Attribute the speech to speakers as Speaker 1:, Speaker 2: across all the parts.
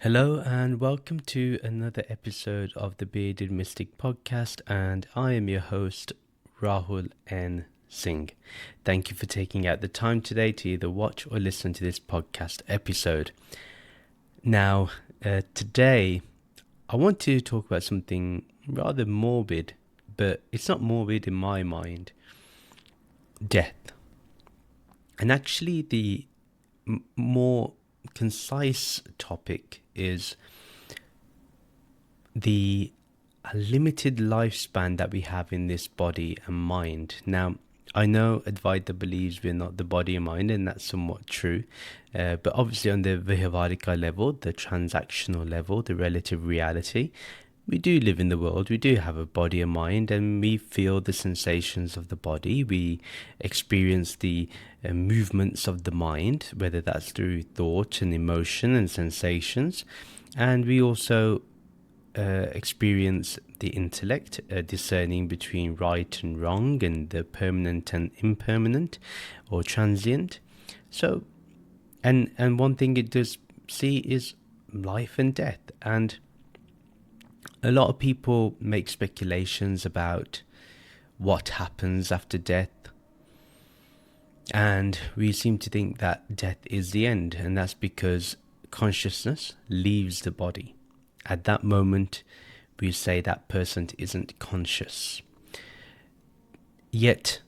Speaker 1: Hello and welcome to another episode of the Bearded Mystic podcast, and I am your host, Rahul N Singh. Thank you for taking out the time today to either watch or listen to this podcast episode. Now, today I want to talk about something rather morbid, but it's not morbid in my mind. Death. And actually the more concise topic is the limited lifespan that we have in this body and mind. Now, I know Advaita believes we're not the body and mind, and that's somewhat true. But obviously on the Vihavarika level, the transactional level, the relative reality, we do live in the world, we do have a body and mind, and we feel the sensations of the body, we experience the movements of the mind, whether that's through thought and emotion and sensations, and we also experience the intellect, discerning between right and wrong and the permanent and impermanent or transient. So, and one thing it does see is life and death, and a lot of people make speculations about what happens after death, and we seem to think that death is the end, and that's because consciousness leaves the body. At that moment, we say that person isn't conscious. Yet,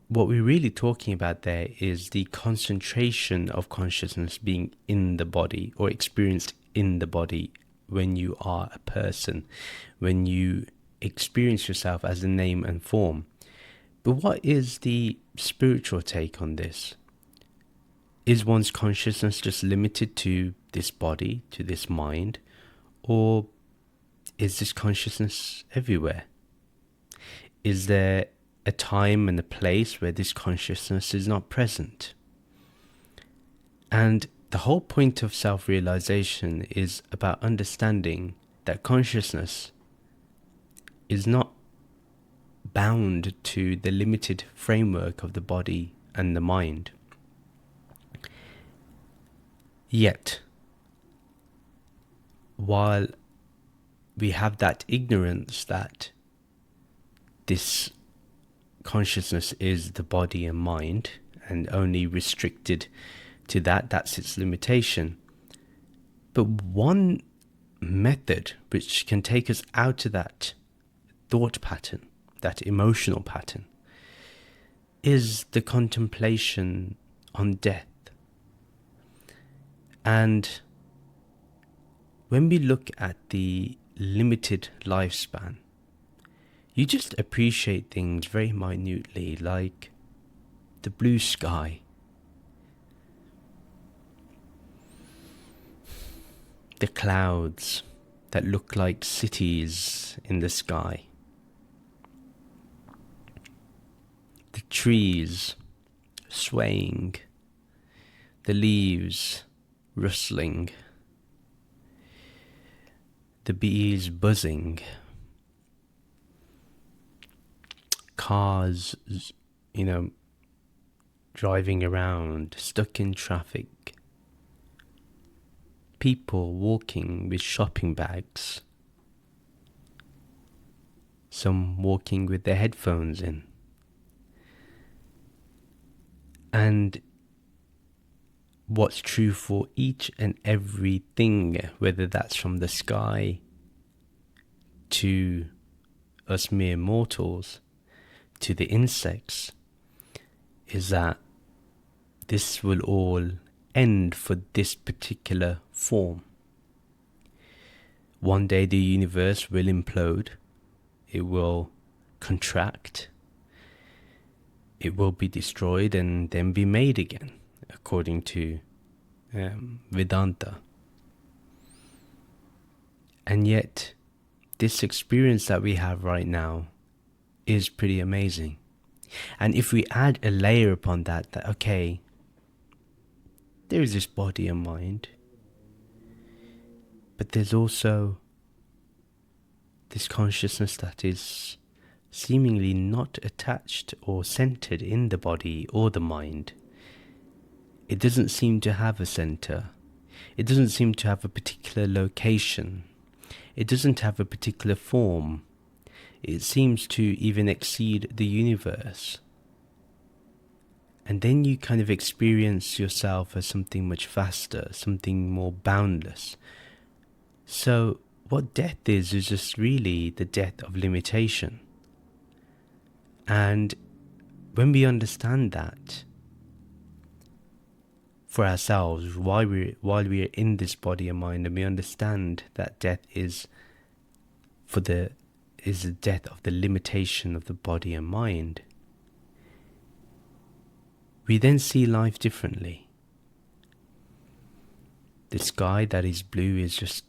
Speaker 1: what we're really talking about there is the concentration of consciousness being in the body or experienced in the body when you are a person, when you experience yourself as a name and form. But what is the spiritual take on this? Is one's consciousness just limited to this body, to this mind, or is this consciousness everywhere? Is there a time and a place where this consciousness is not present? And the whole point of self-realization is about understanding that consciousness is not bound to the limited framework of the body and the mind. Yet, while we have that ignorance that this consciousness is the body and mind and only restricted to that, that's its limitation. But one method which can take us out of that thought pattern, that emotional pattern, is the contemplation on death. And when we look at the limited lifespan, you just appreciate things very minutely, like the blue sky, the clouds that look like cities in the sky, the trees swaying, the leaves rustling, the bees buzzing, cars, driving around, stuck in traffic, people walking with shopping bags, some walking with their headphones in. And what's true for each and everything, whether that's from the sky to us mere mortals, to the insects, is that this will all end for this particular form. One day the universe will implode, it will contract, it will be destroyed and then be made again, according to Vedanta. And yet, this experience that we have right now is pretty amazing. And if we add a layer upon that okay, there is this body and mind, but there's also this consciousness that is seemingly not attached or centered in the body or the mind. It doesn't seem to have a center. It doesn't seem to have a particular location. It doesn't have a particular form. It seems to even exceed the universe. And then you kind of experience yourself as something much vaster, something more boundless. So what death is just really the death of limitation. And when we understand that for ourselves, while we're in this body and mind, and we understand that death is the death of the limitation of the body and mind, we then see life differently. The sky that is blue is just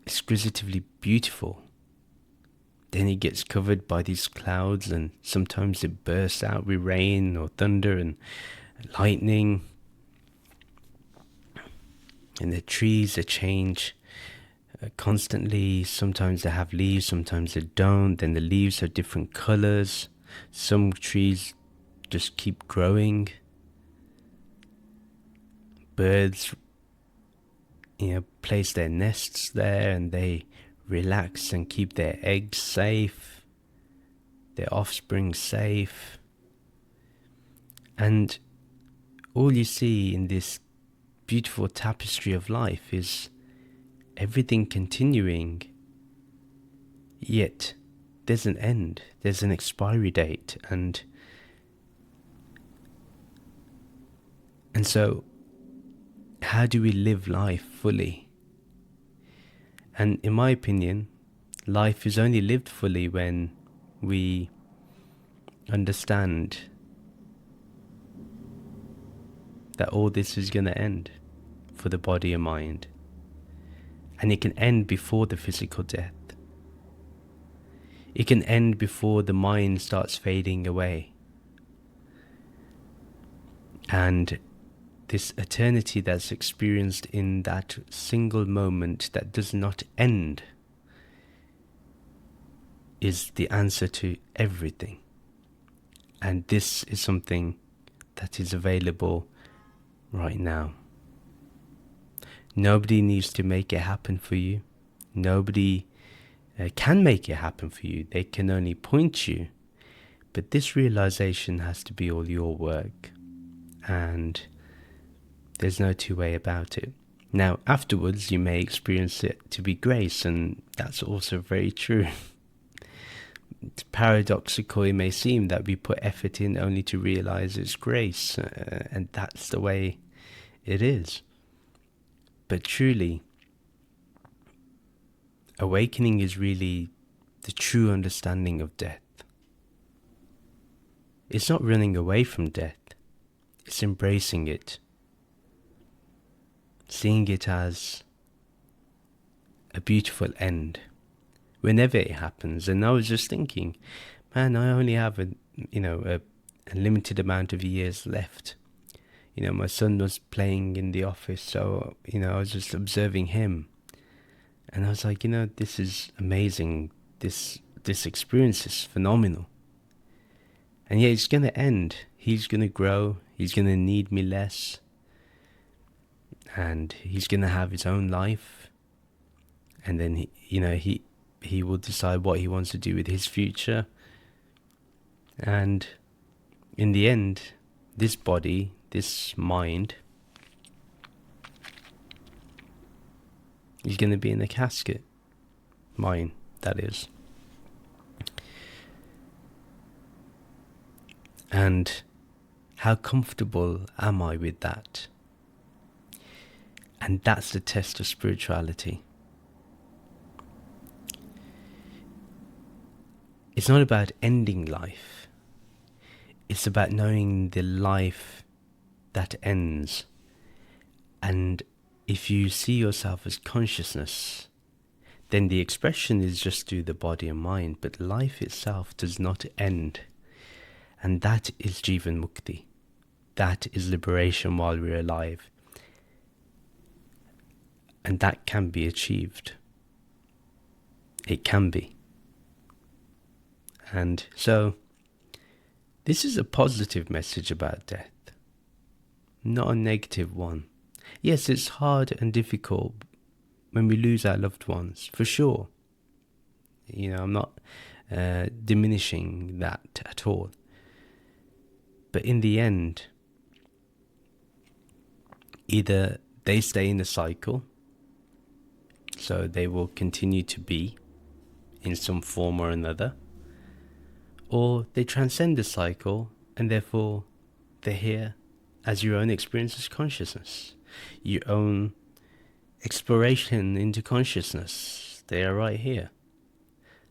Speaker 1: exquisitely beautiful. Then it gets covered by these clouds, and sometimes it bursts out with rain or thunder and lightning. And the trees, they change constantly. Sometimes they have leaves, sometimes they don't. Then the leaves are different colors. Some trees just keep growing. Birds, place their nests there, and they relax and keep their eggs safe, their offspring safe. And all you see in this beautiful tapestry of life is everything continuing, yet there's an end, there's an expiry date. And so how do we live life fully? And in my opinion, life is only lived fully when we understand that all this is going to end for the body and mind. And it can end before the physical death. It can end before the mind starts fading away. And this eternity that's experienced in that single moment that does not end is the answer to everything. And this is something that is available right now. Nobody needs to make it happen for you. Nobody can make it happen for you. They can only point you. But this realization has to be all your work. And there's no two way about it. Now, afterwards, you may experience it to be grace, and that's also very true. It's paradoxical, it may seem, that we put effort in only to realize it's grace, and that's the way it is. But truly, awakening is really the true understanding of death. It's not running away from death, it's embracing it. Seeing it as a beautiful end whenever it happens. And I was just thinking, man, I only have a limited amount of years left. My son was playing in the office, so I was just observing him, and I was like, this is amazing. This experience is phenomenal. And yet it's going to end. He's going to grow. He's going to need me less. And he's going to have his own life, and then he will decide what he wants to do with his future. And in the end, this body, this mind, is going to be in a casket. Mine, that is. And how comfortable am I with that? And that's the test of spirituality. It's not about ending life. It's about knowing the life that ends. And if you see yourself as consciousness, then the expression is just through the body and mind, but life itself does not end. And that is Jivan Mukti. That is liberation while we're alive. And that can be achieved. It can be. And so, this is a positive message about death, not a negative one. Yes, it's hard and difficult when we lose our loved ones, for sure. You know, I'm not diminishing that at all. But in the end, either they stay in the cycle, so they will continue to be in some form or another, or they transcend the cycle and therefore they're here as your own experience of consciousness, your own exploration into consciousness. They are right here.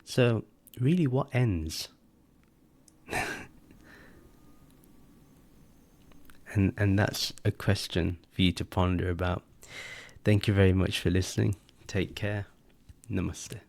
Speaker 1: So, really, what ends? And that's a question for you to ponder about. Thank you very much for listening. Take care. Namaste.